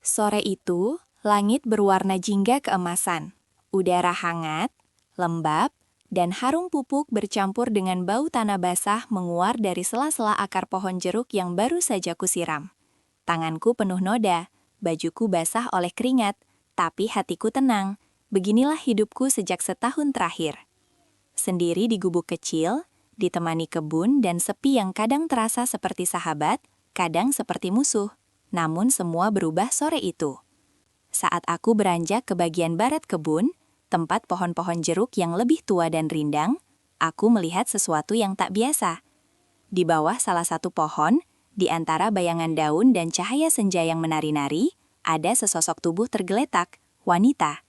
Sore itu, langit berwarna jingga keemasan. Udara hangat, lembab, dan harum pupuk bercampur dengan bau tanah basah menguar dari sela-sela akar pohon jeruk yang baru saja kusiram. Tanganku penuh noda, bajuku basah oleh keringat, tapi hatiku tenang. Beginilah hidupku sejak setahun terakhir. Sendiri di gubuk kecil, ditemani kebun dan sepi yang kadang terasa seperti sahabat, kadang seperti musuh. Namun semua berubah sore itu. Saat aku beranjak ke bagian barat kebun, tempat pohon-pohon jeruk yang lebih tua dan rindang, aku melihat sesuatu yang tak biasa. Di bawah salah satu pohon, di antara bayangan daun dan cahaya senja yang menari-nari, ada sesosok tubuh tergeletak, wanita.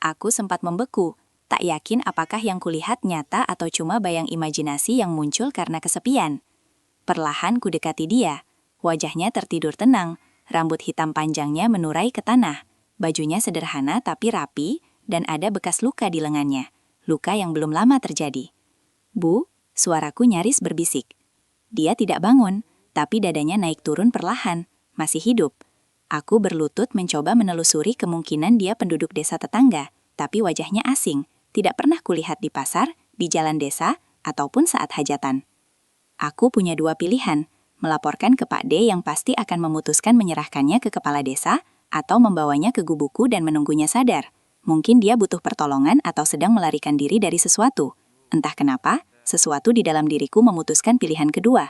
Aku sempat membeku, tak yakin apakah yang kulihat nyata atau cuma bayang imajinasi yang muncul karena kesepian. Perlahan kudekati dia. Wajahnya tertidur tenang, rambut hitam panjangnya menurai ke tanah. Bajunya sederhana tapi rapi, dan ada bekas luka di lengannya. Luka yang belum lama terjadi. "Bu," suaraku nyaris berbisik. Dia tidak bangun, tapi dadanya naik turun perlahan, masih hidup. Aku berlutut mencoba menelusuri kemungkinan dia penduduk desa tetangga, tapi wajahnya asing, tidak pernah kulihat di pasar, di jalan desa, ataupun saat hajatan. Aku punya dua pilihan, melaporkan ke Pak D yang pasti akan memutuskan menyerahkannya ke kepala desa, atau membawanya ke gubukku dan menunggunya sadar. Mungkin dia butuh pertolongan atau sedang melarikan diri dari sesuatu. Entah kenapa, sesuatu di dalam diriku memutuskan pilihan kedua.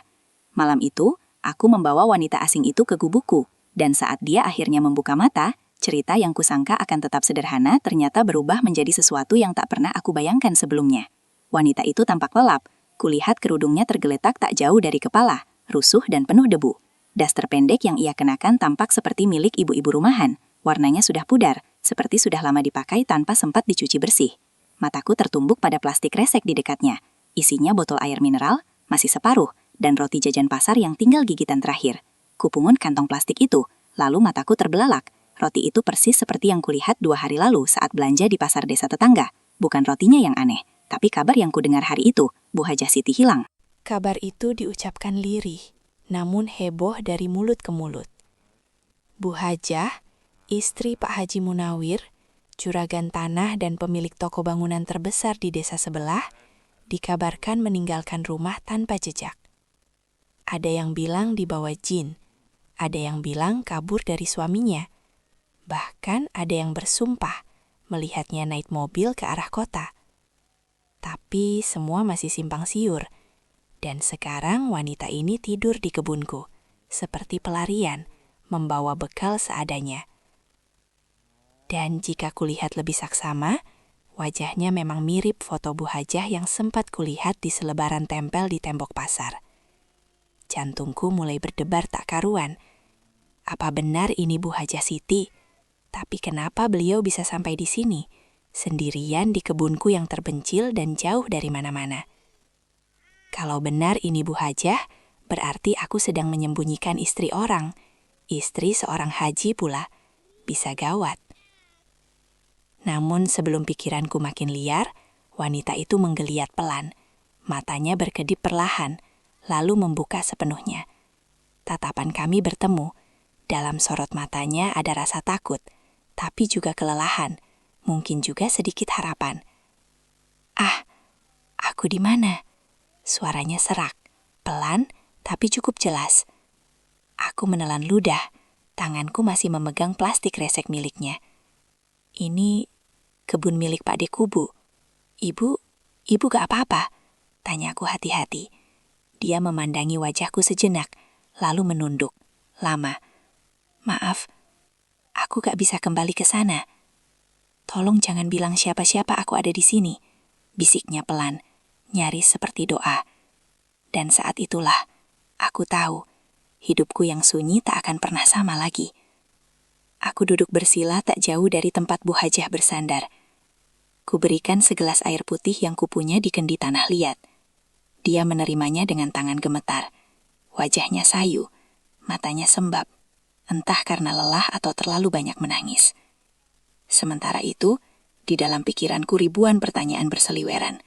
Malam itu, aku membawa wanita asing itu ke gubukku, dan saat dia akhirnya membuka mata, cerita yang kusangka akan tetap sederhana ternyata berubah menjadi sesuatu yang tak pernah aku bayangkan sebelumnya. Wanita itu tampak lelap, kulihat kerudungnya tergeletak tak jauh dari kepala, rusuh dan penuh debu. Daster pendek yang ia kenakan tampak seperti milik ibu-ibu rumahan. Warnanya sudah pudar, seperti sudah lama dipakai tanpa sempat dicuci bersih. Mataku tertumbuk pada plastik resek di dekatnya. Isinya botol air mineral, masih separuh, dan roti jajan pasar yang tinggal gigitan terakhir. Kupungut kantong plastik itu, lalu mataku terbelalak. Roti itu persis seperti yang kulihat 2 hari lalu saat belanja di pasar desa tetangga. Bukan rotinya yang aneh, tapi kabar yang kudengar hari itu, Bu Hajah Siti hilang. Kabar itu diucapkan lirih, namun heboh dari mulut ke mulut. Bu Hajah, istri Pak Haji Munawir, juragan tanah dan pemilik toko bangunan terbesar di desa sebelah, dikabarkan meninggalkan rumah tanpa jejak. Ada yang bilang dibawa jin, ada yang bilang kabur dari suaminya, bahkan ada yang bersumpah melihatnya naik mobil ke arah kota. Tapi semua masih simpang siur. Dan sekarang wanita ini tidur di kebunku, seperti pelarian, membawa bekal seadanya. Dan jika kulihat lebih saksama, wajahnya memang mirip foto Bu Hajah yang sempat kulihat di selebaran tempel di tembok pasar. Jantungku mulai berdebar tak karuan. Apa benar ini Bu Hajah Siti? Tapi kenapa beliau bisa sampai di sini, sendirian di kebunku yang terpencil dan jauh dari mana-mana? Kalau benar ini Bu Hajah, berarti aku sedang menyembunyikan istri orang. Istri seorang haji pula. Bisa gawat. Namun sebelum pikiranku makin liar, wanita itu menggeliat pelan. Matanya berkedip perlahan, lalu membuka sepenuhnya. Tatapan kami bertemu. Dalam sorot matanya ada rasa takut, tapi juga kelelahan. Mungkin juga sedikit harapan. "Ah, aku di mana?" Suaranya serak, pelan, tapi cukup jelas. Aku menelan ludah, tanganku masih memegang plastik resek miliknya. "Ini kebun milik Pak Dek Bu. Ibu gak apa-apa?" Tanyaku hati-hati. Dia memandangi wajahku sejenak, lalu menunduk, lama. "Maaf, aku gak bisa kembali ke sana. Tolong jangan bilang siapa-siapa aku ada di sini," bisiknya pelan. Nyaris seperti doa. Dan saat itulah, aku tahu, hidupku yang sunyi tak akan pernah sama lagi. Aku duduk bersila tak jauh dari tempat Bu Hajah bersandar. Kuberikan segelas air putih yang kupunya di kendi tanah liat. Dia menerimanya dengan tangan gemetar. Wajahnya sayu, matanya sembab, entah karena lelah atau terlalu banyak menangis. Sementara itu, di dalam pikiranku ribuan pertanyaan berseliweran.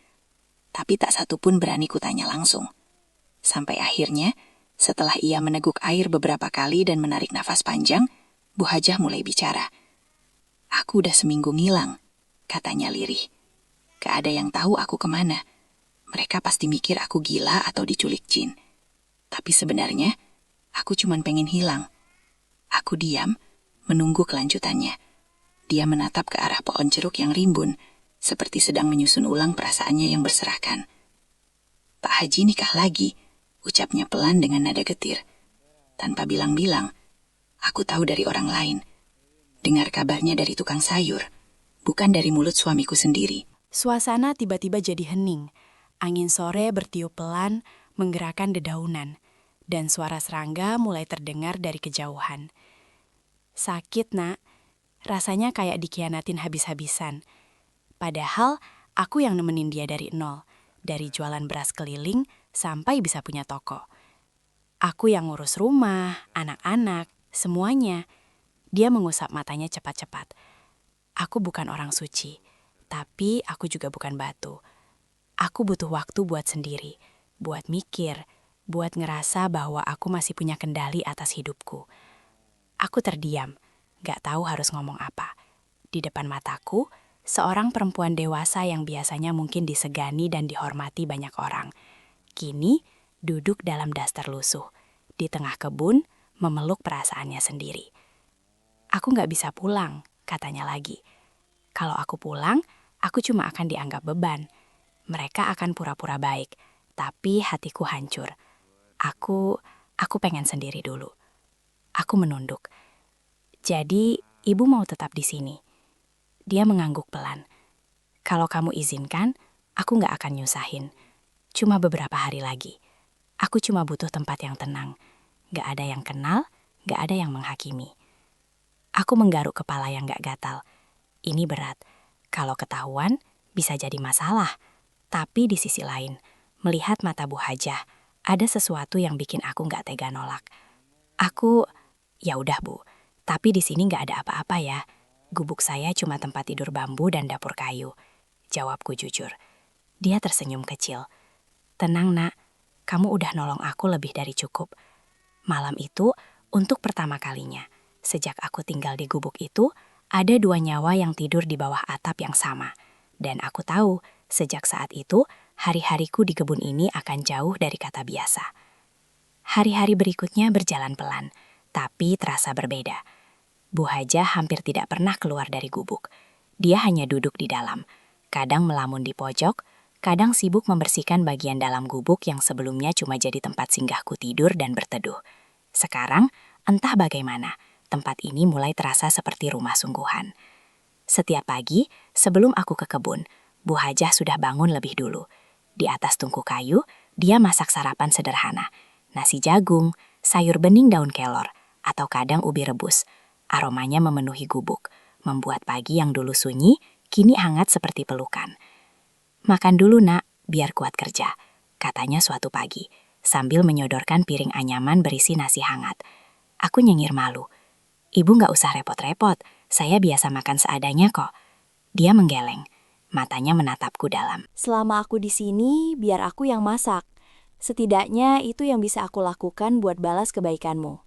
Tapi tak satu pun berani kutanya langsung. Sampai akhirnya, setelah ia meneguk air beberapa kali dan menarik nafas panjang, Bu Hajah mulai bicara. Aku udah seminggu ngilang, katanya lirih. Gak ada yang tahu aku kemana. Mereka pasti mikir aku gila atau diculik jin. Tapi sebenarnya, aku cuman pengen hilang. Aku diam, menunggu kelanjutannya. Dia menatap ke arah pohon jeruk yang rimbun, seperti sedang menyusun ulang perasaannya yang berserakan. Pak Haji nikah lagi, ucapnya pelan dengan nada getir. Tanpa bilang-bilang, aku tahu dari orang lain. Dengar kabarnya dari tukang sayur, bukan dari mulut suamiku sendiri. Suasana tiba-tiba jadi hening. Angin sore bertiup pelan, menggerakkan dedaunan, dan suara serangga mulai terdengar dari kejauhan. Sakit, Nak. Rasanya kayak dikhianatin habis-habisan. Padahal aku yang nemenin dia dari nol, dari jualan beras keliling sampai bisa punya toko. Aku yang ngurus rumah, anak-anak, semuanya. Dia mengusap matanya cepat-cepat. Aku bukan orang suci, tapi aku juga bukan batu. Aku butuh waktu buat sendiri, buat mikir, buat ngerasa bahwa aku masih punya kendali atas hidupku. Aku terdiam, gak tahu harus ngomong apa. Di depan mataku, seorang perempuan dewasa yang biasanya mungkin disegani dan dihormati banyak orang. Kini, duduk dalam daster lusuh, di tengah kebun, memeluk perasaannya sendiri. Aku gak bisa pulang, katanya lagi. Kalau aku pulang, aku cuma akan dianggap beban. Mereka akan pura-pura baik, tapi hatiku hancur. Aku pengen sendiri dulu. Aku menunduk. Jadi, ibu mau tetap di sini. Dia mengangguk pelan. Kalau kamu izinkan, aku gak akan nyusahin. Cuma beberapa hari lagi. Aku cuma butuh tempat yang tenang. Gak ada yang kenal, gak ada yang menghakimi. Aku menggaruk kepala yang gak gatal. Ini berat. Kalau ketahuan, bisa jadi masalah. Tapi di sisi lain, melihat mata Bu Hajah, ada sesuatu yang bikin aku gak tega nolak. Ya udah Bu, tapi di sini gak ada apa-apa ya. Gubuk saya cuma tempat tidur bambu dan dapur kayu. Jawabku jujur. Dia tersenyum kecil. Tenang Nak, kamu udah nolong aku lebih dari cukup. Malam itu, untuk pertama kalinya, sejak aku tinggal di gubuk itu, ada 2 nyawa yang tidur di bawah atap yang sama. Dan aku tahu, sejak saat itu, hari-hariku di kebun ini akan jauh dari kata biasa. Hari-hari berikutnya berjalan pelan, tapi terasa berbeda. Bu Hajah hampir tidak pernah keluar dari gubuk. Dia hanya duduk di dalam, kadang melamun di pojok, kadang sibuk membersihkan bagian dalam gubuk yang sebelumnya cuma jadi tempat singgahku tidur dan berteduh. Sekarang, entah bagaimana, tempat ini mulai terasa seperti rumah sungguhan. Setiap pagi, sebelum aku ke kebun, Bu Hajah sudah bangun lebih dulu. Di atas tungku kayu, dia masak sarapan sederhana. Nasi jagung, sayur bening daun kelor, atau kadang ubi rebus. Aromanya memenuhi gubuk, membuat pagi yang dulu sunyi, kini hangat seperti pelukan. Makan dulu Nak, biar kuat kerja, katanya suatu pagi, sambil menyodorkan piring anyaman berisi nasi hangat. Aku nyengir malu. Ibu gak usah repot-repot, saya biasa makan seadanya kok. Dia menggeleng, matanya menatapku dalam. Selama aku di sini, biar aku yang masak. Setidaknya itu yang bisa aku lakukan buat balas kebaikanmu.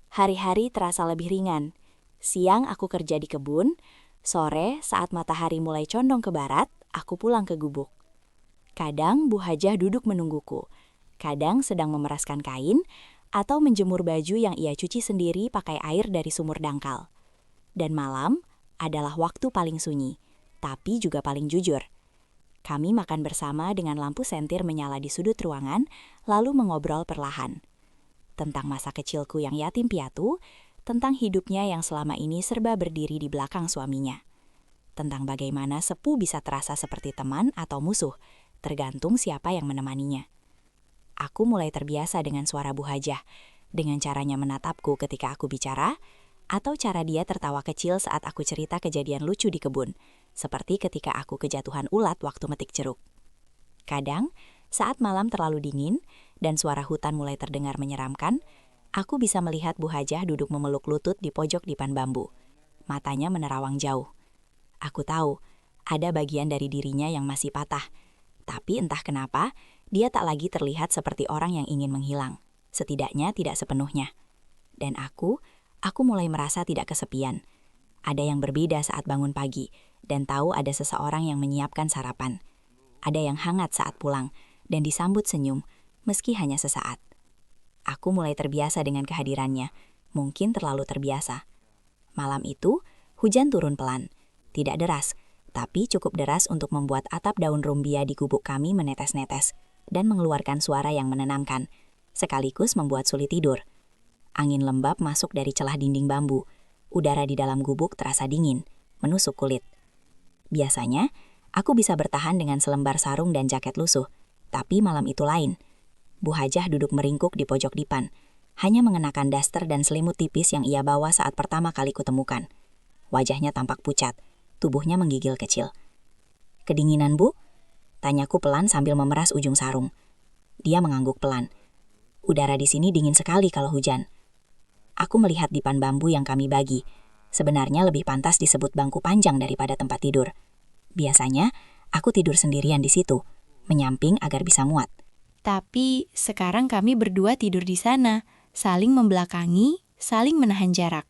Hari-hari terasa lebih ringan. Siang aku kerja di kebun, sore saat matahari mulai condong ke barat, aku pulang ke gubuk. Kadang Bu Hajah duduk menungguku, kadang sedang memeraskan kain, atau menjemur baju yang ia cuci sendiri pakai air dari sumur dangkal. Dan malam adalah waktu paling sunyi, tapi juga paling jujur. Kami makan bersama dengan lampu sentir menyala di sudut ruangan, lalu mengobrol perlahan. Tentang masa kecilku yang yatim piatu, tentang hidupnya yang selama ini serba berdiri di belakang suaminya. Tentang bagaimana sepu bisa terasa seperti teman atau musuh, tergantung siapa yang menemaninya. Aku mulai terbiasa dengan suara Bu Hajah, dengan caranya menatapku ketika aku bicara, atau cara dia tertawa kecil saat aku cerita kejadian lucu di kebun, seperti ketika aku kejatuhan ulat waktu metik jeruk. Kadang, saat malam terlalu dingin dan suara hutan mulai terdengar menyeramkan, aku bisa melihat Bu Hajah duduk memeluk lutut di pojok dipan bambu. Matanya menerawang jauh. Aku tahu, ada bagian dari dirinya yang masih patah. Tapi entah kenapa, dia tak lagi terlihat seperti orang yang ingin menghilang. Setidaknya tidak sepenuhnya. Dan aku Aku mulai merasa tidak kesepian. Ada yang berbeda saat bangun pagi, dan tahu ada seseorang yang menyiapkan sarapan. Ada yang hangat saat pulang, dan disambut senyum, meski hanya sesaat. Aku mulai terbiasa dengan kehadirannya, mungkin terlalu terbiasa. Malam itu, hujan turun pelan. Tidak deras, tapi cukup deras untuk membuat atap daun rumbia di gubuk kami menetes-netes dan mengeluarkan suara yang menenangkan, sekaligus membuat sulit tidur. Angin lembab masuk dari celah dinding bambu. Udara di dalam gubuk terasa dingin, menusuk kulit. Biasanya, aku bisa bertahan dengan selembar sarung dan jaket lusuh, tapi malam itu lain. Bu Hajah duduk meringkuk di pojok dipan, hanya mengenakan daster dan selimut tipis yang ia bawa saat pertama kali kutemukan. Wajahnya tampak pucat, tubuhnya menggigil kecil. "Kedinginan, Bu?" Tanyaku pelan sambil memeras ujung sarung. Dia mengangguk pelan. "Udara di sini dingin sekali kalau hujan." Aku melihat dipan bambu yang kami bagi. Sebenarnya lebih pantas disebut bangku panjang daripada tempat tidur. Biasanya, aku tidur sendirian di situ, menyamping agar bisa muat. Tapi sekarang kami berdua tidur di sana, saling membelakangi, saling menahan jarak.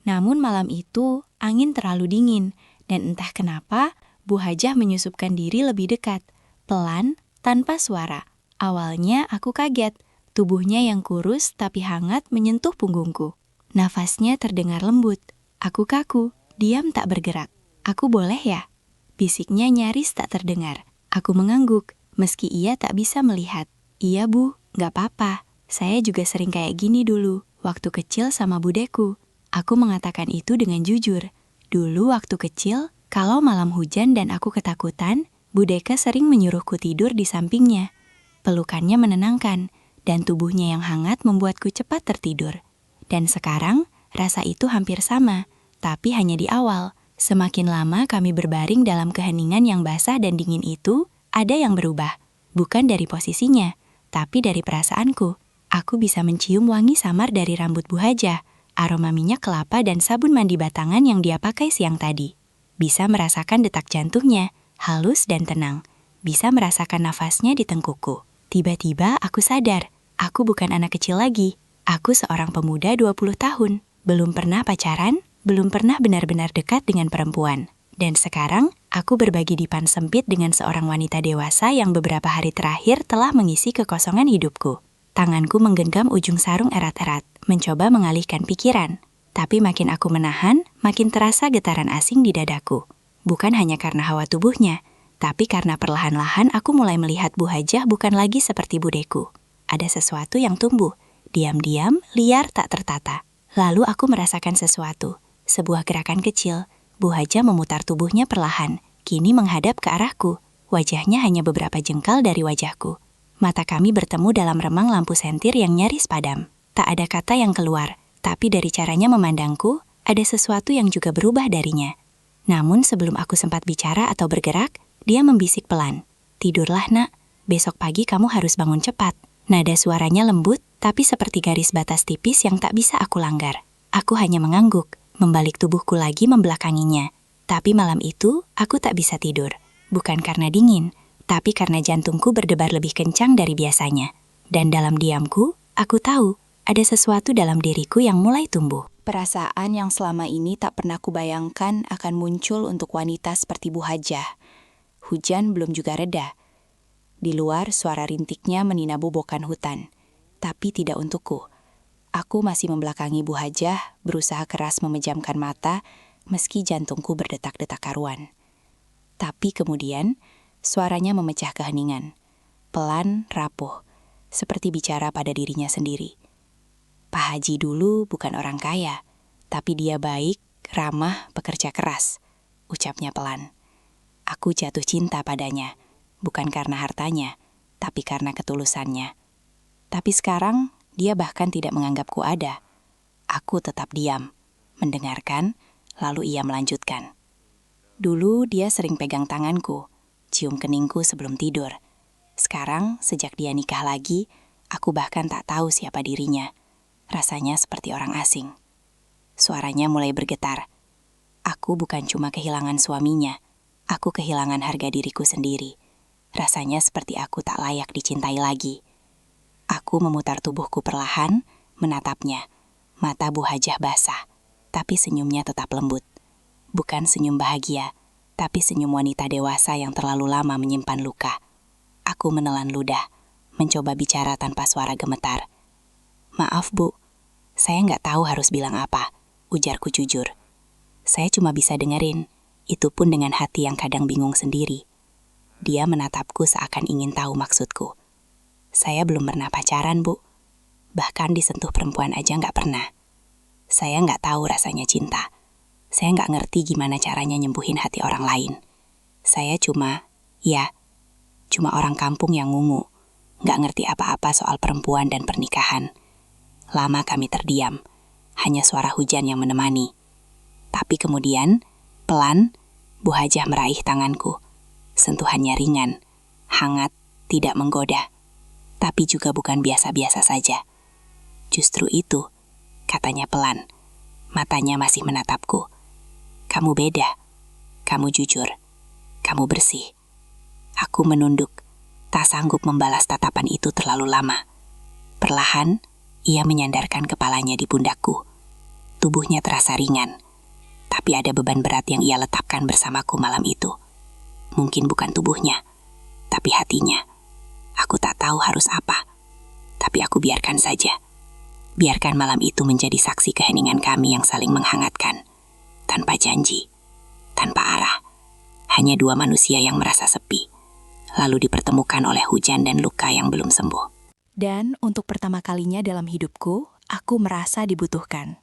Namun malam itu angin terlalu dingin, dan entah kenapa Bu Hajah menyusupkan diri lebih dekat, pelan, tanpa suara. Awalnya aku kaget, tubuhnya yang kurus tapi hangat menyentuh punggungku. Nafasnya terdengar lembut. Aku kaku, diam tak bergerak. "Aku boleh ya?" Bisiknya nyaris tak terdengar. Aku mengangguk, meski ia tak bisa melihat. "Iya Bu, gak apa-apa. Saya juga sering kayak gini dulu, waktu kecil sama budeku." Aku mengatakan itu dengan jujur. Dulu waktu kecil, kalau malam hujan dan aku ketakutan, Budeka sering menyuruhku tidur di sampingnya. Pelukannya menenangkan, dan tubuhnya yang hangat membuatku cepat tertidur. Dan sekarang, rasa itu hampir sama, tapi hanya di awal. Semakin lama kami berbaring dalam keheningan yang basah dan dingin itu, ada yang berubah. Bukan dari posisinya, tapi dari perasaanku. Aku bisa mencium wangi samar dari rambut Bu Hajah, aroma minyak kelapa dan sabun mandi batangan yang dia pakai siang tadi. Bisa merasakan detak jantungnya, halus dan tenang. Bisa merasakan nafasnya di tengkukku. Tiba-tiba aku sadar, aku bukan anak kecil lagi. Aku seorang pemuda 20 tahun. Belum pernah pacaran, belum pernah benar-benar dekat dengan perempuan. Dan sekarang, aku berbagi dipan sempit dengan seorang wanita dewasa yang beberapa hari terakhir telah mengisi kekosongan hidupku. Tanganku menggenggam ujung sarung erat-erat, mencoba mengalihkan pikiran. Tapi makin aku menahan, makin terasa getaran asing di dadaku. Bukan hanya karena hawa tubuhnya, tapi karena perlahan-lahan aku mulai melihat Bu Hajah bukan lagi seperti budeku. Ada sesuatu yang tumbuh, diam-diam, liar tak tertata. Lalu aku merasakan sesuatu, sebuah gerakan kecil. Bu Hajah memutar tubuhnya perlahan, kini menghadap ke arahku. Wajahnya hanya beberapa jengkal dari wajahku. Mata kami bertemu dalam remang lampu sentir yang nyaris padam. Tak ada kata yang keluar, tapi dari caranya memandangku, ada sesuatu yang juga berubah darinya. Namun sebelum aku sempat bicara atau bergerak, dia membisik pelan. "Tidurlah nak, besok pagi kamu harus bangun cepat." Nada suaranya lembut, tapi seperti garis batas tipis yang tak bisa aku langgar. Aku hanya mengangguk, membalik tubuhku lagi membelakanginya. Tapi malam itu, aku tak bisa tidur. Bukan karena dingin, tapi karena jantungku berdebar lebih kencang dari biasanya. Dan dalam diamku, aku tahu ada sesuatu dalam diriku yang mulai tumbuh. Perasaan yang selama ini tak pernah kubayangkan akan muncul untuk wanita seperti Bu Hajah. Hujan belum juga reda. Di luar suara rintiknya meninabu bokan hutan. Tapi tidak untukku. Aku masih membelakangi Bu Hajah, berusaha keras memejamkan mata, meski jantungku berdetak-detak karuan. Tapi kemudian, suaranya memecah keheningan. Pelan, rapuh, seperti bicara pada dirinya sendiri. "Pak Haji dulu bukan orang kaya, tapi dia baik, ramah, pekerja keras," ucapnya pelan. "Aku jatuh cinta padanya, bukan karena hartanya, tapi karena ketulusannya. Tapi sekarang, dia bahkan tidak menganggapku ada. Aku tetap diam, mendengarkan, lalu ia melanjutkan. Dulu dia sering pegang tanganku, cium keningku sebelum tidur. Sekarang, sejak dia nikah lagi, aku bahkan tak tahu siapa dirinya. Rasanya seperti orang asing." Suaranya mulai bergetar. Aku bukan cuma kehilangan suaminya, aku kehilangan harga diriku sendiri. Rasanya seperti aku tak layak dicintai lagi. Aku memutar tubuhku perlahan, menatapnya. Mata Bu Hajah basah, tapi senyumnya tetap lembut. Bukan senyum bahagia, tapi senyum wanita dewasa yang terlalu lama menyimpan luka. Aku menelan ludah, mencoba bicara tanpa suara gemetar. "Maaf Bu, saya nggak tahu harus bilang apa," ujarku jujur. "Saya cuma bisa dengerin, itu pun dengan hati yang kadang bingung sendiri." Dia menatapku seakan ingin tahu maksudku. "Saya belum pernah pacaran, Bu. Bahkan disentuh perempuan aja nggak pernah. Saya nggak tahu rasanya cinta. Saya nggak ngerti gimana caranya nyembuhin hati orang lain. Saya cuma orang kampung yang ngungu, nggak ngerti apa-apa soal perempuan dan pernikahan." Lama kami terdiam, hanya suara hujan yang menemani. Tapi kemudian, pelan, Bu Hajah meraih tanganku. Sentuhannya ringan, hangat, tidak menggoda. Tapi juga bukan biasa-biasa saja. "Justru itu," katanya pelan. Matanya masih menatapku. "Kamu beda. Kamu jujur. Kamu bersih." Aku menunduk, tak sanggup membalas tatapan itu terlalu lama. Perlahan, ia menyandarkan kepalanya di pundakku. Tubuhnya terasa ringan, tapi ada beban berat yang ia letakkan bersamaku malam itu. Mungkin bukan tubuhnya, tapi hatinya. Aku tak tahu harus apa, tapi aku biarkan saja. Biarkan malam itu menjadi saksi keheningan kami yang saling menghangatkan. Tanpa janji, tanpa arah. Hanya dua manusia yang merasa sepi, lalu dipertemukan oleh hujan dan luka yang belum sembuh. Dan untuk pertama kalinya dalam hidupku, aku merasa dibutuhkan.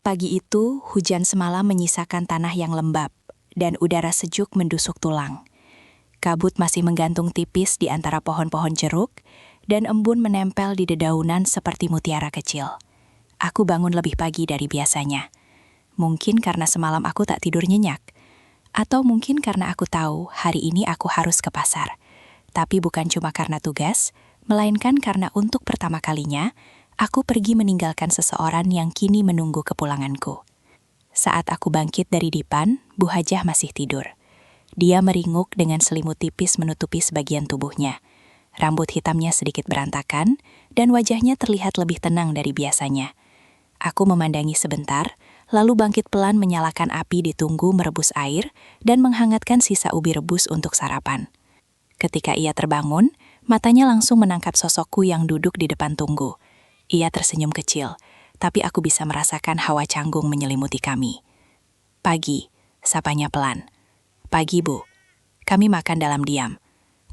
Pagi itu, hujan semalam menyisakan tanah yang lembab, dan udara sejuk mendusuk tulang. Kabut masih menggantung tipis di antara pohon-pohon jeruk, dan embun menempel di dedaunan seperti mutiara kecil. Aku bangun lebih pagi dari biasanya. Mungkin karena semalam aku tak tidur nyenyak, atau mungkin karena aku tahu hari ini aku harus ke pasar. Tapi bukan cuma karena tugas, melainkan karena untuk pertama kalinya, aku pergi meninggalkan seseorang yang kini menunggu kepulanganku. Saat aku bangkit dari dipan, Bu Hajah masih tidur. Dia meringuk dengan selimut tipis menutupi sebagian tubuhnya. Rambut hitamnya sedikit berantakan, dan wajahnya terlihat lebih tenang dari biasanya. Aku memandangi sebentar, lalu bangkit pelan menyalakan api di tunggu merebus air dan menghangatkan sisa ubi rebus untuk sarapan. Ketika ia terbangun, matanya langsung menangkap sosokku yang duduk di depan tunggu. Ia tersenyum kecil, tapi aku bisa merasakan hawa canggung menyelimuti kami. "Pagi," sapanya pelan. "Pagi, Bu." Kami makan dalam diam.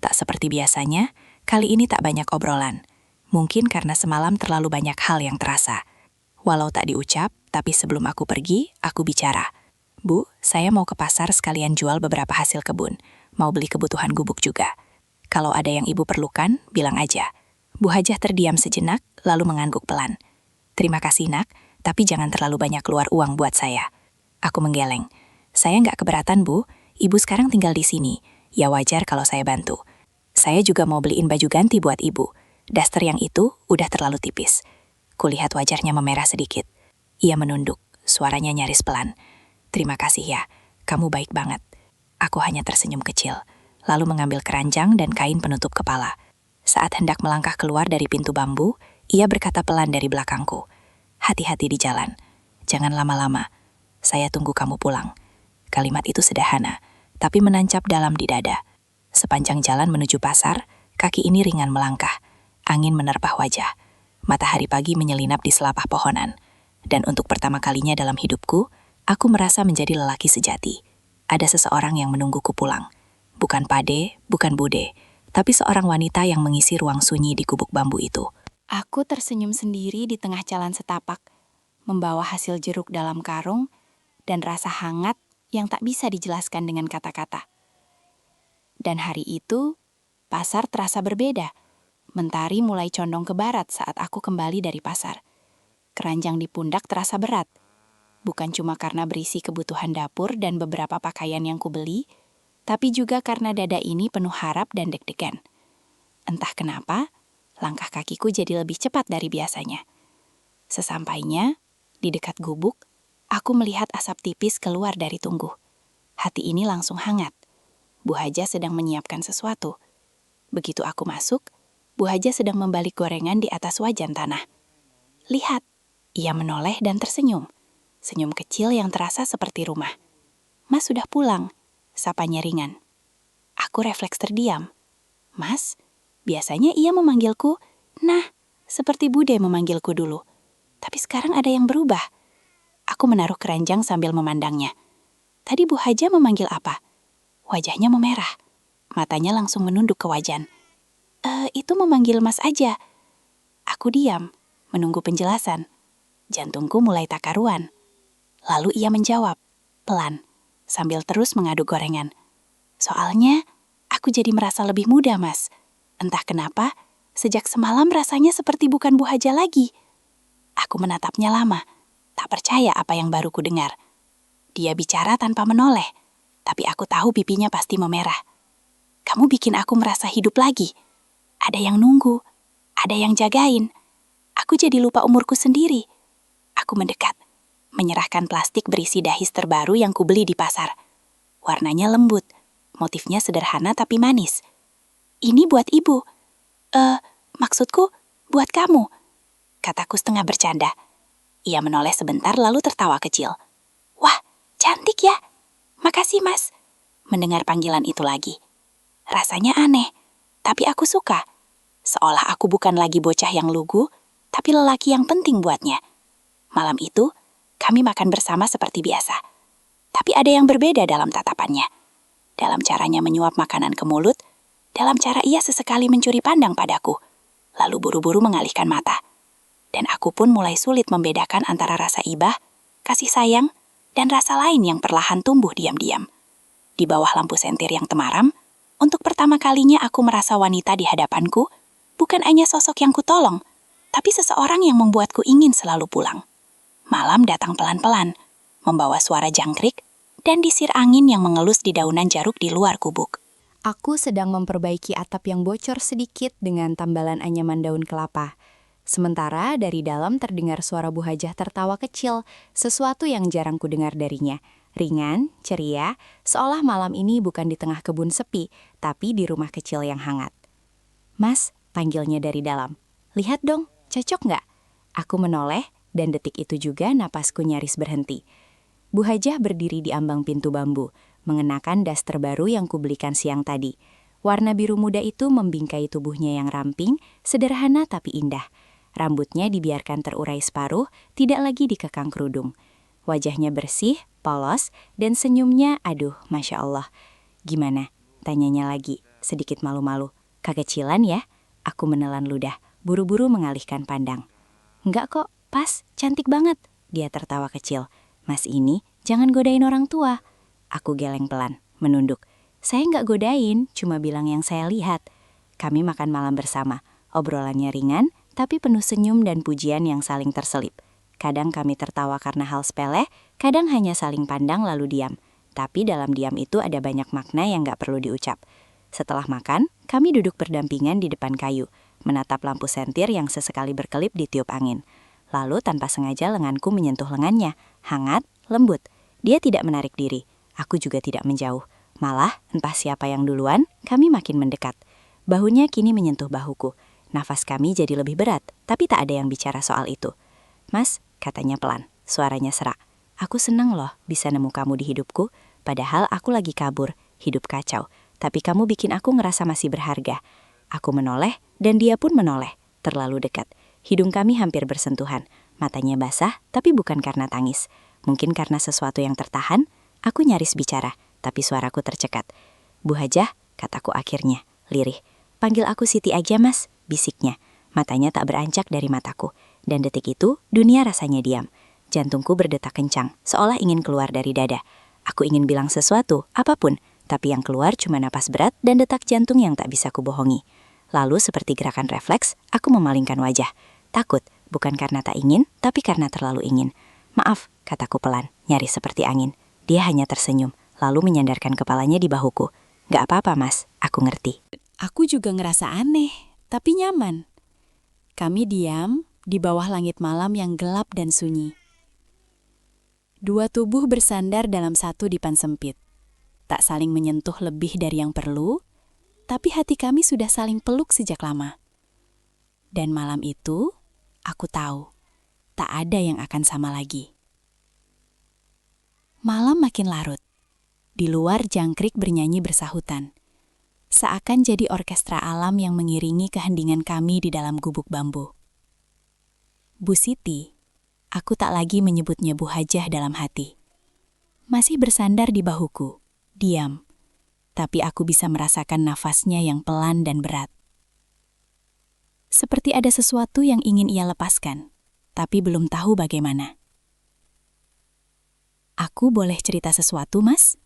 Tak seperti biasanya, kali ini tak banyak obrolan. Mungkin karena semalam terlalu banyak hal yang terasa. Walau tak diucap, tapi sebelum aku pergi, aku bicara. "Bu, saya mau ke pasar sekalian jual beberapa hasil kebun. Mau beli kebutuhan gubuk juga. Kalau ada yang Ibu perlukan, bilang aja." Bu Hajah terdiam sejenak, lalu mengangguk pelan. "Terima kasih, Nak, tapi jangan terlalu banyak keluar uang buat saya." Aku menggeleng. "Saya nggak keberatan, Bu. Ibu sekarang tinggal di sini. Ya wajar kalau saya bantu. Saya juga mau beliin baju ganti buat Ibu. Daster yang itu udah terlalu tipis." Kulihat wajahnya memerah sedikit. Ia menunduk, suaranya nyaris pelan. "Terima kasih ya, kamu baik banget." Aku hanya tersenyum kecil, lalu mengambil keranjang dan kain penutup kepala. Saat hendak melangkah keluar dari pintu bambu, ia berkata pelan dari belakangku, "Hati-hati di jalan. Jangan lama-lama. Saya tunggu kamu pulang." Kalimat itu sederhana, tapi menancap dalam di dada. Sepanjang jalan menuju pasar, kaki ini ringan melangkah. Angin menerpah wajah. Matahari pagi menyelinap di selapah pohonan. Dan untuk pertama kalinya dalam hidupku, aku merasa menjadi lelaki sejati. Ada seseorang yang menungguku pulang. Bukan pade, bukan bude, tapi seorang wanita yang mengisi ruang sunyi di gubuk bambu itu. Aku tersenyum sendiri di tengah jalan setapak, membawa hasil jeruk dalam karung, dan rasa hangat yang tak bisa dijelaskan dengan kata-kata. Dan hari itu, pasar terasa berbeda. Mentari mulai condong ke barat saat aku kembali dari pasar. Keranjang di pundak terasa berat. Bukan cuma karena berisi kebutuhan dapur dan beberapa pakaian yang kubeli, tapi juga karena dada ini penuh harap dan deg-degan. Entah kenapa, langkah kakiku jadi lebih cepat dari biasanya. Sesampainya, di dekat gubuk, aku melihat asap tipis keluar dari tunggu. Hati ini langsung hangat. Bu Hajah sedang menyiapkan sesuatu. Begitu aku masuk, Bu Hajah sedang membalik gorengan di atas wajan tanah. "Lihat," Ia menoleh dan tersenyum. Senyum kecil yang terasa seperti rumah. Mas sudah pulang, sapanya ringan. Aku refleks terdiam. Mas, biasanya ia memanggilku, nah, seperti Bude memanggilku dulu. Tapi sekarang ada yang berubah. Aku menaruh keranjang sambil memandangnya. Tadi Bu Haja memanggil apa? Wajahnya memerah. Matanya langsung menunduk ke wajan. Itu memanggil Mas aja. Aku diam, menunggu penjelasan. Jantungku mulai tak karuan. Lalu ia menjawab, pelan, sambil terus mengaduk gorengan. Soalnya, aku jadi merasa lebih muda, Mas. Entah kenapa, sejak semalam rasanya seperti bukan Bu Haja lagi. Aku menatapnya lama, tak percaya apa yang baru ku dengar. Dia bicara tanpa menoleh, tapi aku tahu pipinya pasti memerah. Kamu bikin aku merasa hidup lagi. Ada yang nunggu, ada yang jagain. Aku jadi lupa umurku sendiri. Aku mendekat, menyerahkan plastik berisi dahis terbaru yang kubeli di pasar. Warnanya lembut, motifnya sederhana tapi manis. Ini buat ibu. Maksudku, buat kamu. Kataku setengah bercanda. Ia menoleh sebentar lalu tertawa kecil. Wah, cantik ya. Makasih, Mas. Mendengar panggilan itu lagi. Rasanya aneh, tapi aku suka. Seolah aku bukan lagi bocah yang lugu, tapi lelaki yang penting buatnya. Malam itu, kami makan bersama seperti biasa. Tapi ada yang berbeda dalam tatapannya. Dalam caranya menyuap makanan ke mulut, dalam cara ia sesekali mencuri pandang padaku, lalu buru-buru mengalihkan mata. Dan aku pun mulai sulit membedakan antara rasa ibah, kasih sayang, dan rasa lain yang perlahan tumbuh diam-diam. Di bawah lampu sentir yang temaram, untuk pertama kalinya aku merasa wanita di hadapanku, bukan hanya sosok yang kutolong, tapi seseorang yang membuatku ingin selalu pulang. Malam datang pelan-pelan, membawa suara jangkrik, dan disir angin yang mengelus di daunan jaruk di luar gubuk. Aku sedang memperbaiki atap yang bocor sedikit dengan tambalan anyaman daun kelapa. Sementara dari dalam terdengar suara Bu Hajah tertawa kecil, sesuatu yang jarang kudengar darinya. Ringan, ceria, seolah malam ini bukan di tengah kebun sepi, tapi di rumah kecil yang hangat. Mas, panggilnya dari dalam. Lihat dong, cocok nggak? Aku menoleh, dan detik itu juga napasku nyaris berhenti. Bu Hajah berdiri di ambang pintu bambu, mengenakan das terbaru yang kubelikan siang tadi. Warna biru muda itu membingkai tubuhnya yang ramping, sederhana tapi indah. Rambutnya dibiarkan terurai separuh, tidak lagi dikekang kerudung. Wajahnya bersih, polos, dan senyumnya, aduh, Masya Allah. Gimana? Tanyanya lagi, sedikit malu-malu. Kekecilan ya? Aku menelan ludah, buru-buru mengalihkan pandang. Enggak kok, pas, cantik banget. Dia tertawa kecil. Mas ini, jangan godain orang tua. Aku geleng pelan, menunduk. Saya nggak godain, cuma bilang yang saya lihat. Kami makan malam bersama. Obrolannya ringan, tapi penuh senyum dan pujian yang saling terselip. Kadang kami tertawa karena hal sepele, kadang hanya saling pandang lalu diam. Tapi dalam diam itu ada banyak makna yang nggak perlu diucap. Setelah makan, kami duduk berdampingan di depan kayu, menatap lampu sentir yang sesekali berkelip di tiup angin. Lalu tanpa sengaja lenganku menyentuh lengannya, hangat, lembut. Dia tidak menarik diri, aku juga tidak menjauh. Malah, entah siapa yang duluan, kami makin mendekat. Bahunya kini menyentuh bahuku. Nafas kami jadi lebih berat, tapi tak ada yang bicara soal itu. Mas, katanya pelan, suaranya serak. Aku senang loh bisa nemu kamu di hidupku, padahal aku lagi kabur, hidup kacau. Tapi kamu bikin aku ngerasa masih berharga. Aku menoleh, dan dia pun menoleh, terlalu dekat. Hidung kami hampir bersentuhan, matanya basah, tapi bukan karena tangis. Mungkin karena sesuatu yang tertahan, aku nyaris bicara, tapi suaraku tercekat. Bu Hajah, kataku akhirnya, lirih. Panggil aku Siti aja mas, bisiknya. Matanya tak beranjak dari mataku. Dan detik itu, dunia rasanya diam. Jantungku berdetak kencang, seolah ingin keluar dari dada. Aku ingin bilang sesuatu, apapun, tapi yang keluar cuma napas berat dan detak jantung yang tak bisa kubohongi. Lalu seperti gerakan refleks, aku memalingkan wajah. Takut, bukan karena tak ingin, tapi karena terlalu ingin. Maaf, kataku pelan, nyaris seperti angin. Dia hanya tersenyum, lalu menyandarkan kepalanya di bahuku. Gak apa-apa mas, aku ngerti. Aku juga ngerasa aneh, tapi nyaman. Kami diam di bawah langit malam yang gelap dan sunyi. Dua tubuh bersandar dalam satu dipan sempit. Tak saling menyentuh lebih dari yang perlu, tapi hati kami sudah saling peluk sejak lama. Dan malam itu, aku tahu, tak ada yang akan sama lagi. Malam makin larut. Di luar jangkrik bernyanyi bersahutan. Seakan jadi orkestra alam yang mengiringi keheningan kami di dalam gubuk bambu. Bu Siti, aku tak lagi menyebutnya Bu Hajah dalam hati. Masih bersandar di bahuku, diam. Tapi aku bisa merasakan nafasnya yang pelan dan berat. Seperti ada sesuatu yang ingin ia lepaskan, tapi belum tahu bagaimana. Aku boleh cerita sesuatu, Mas?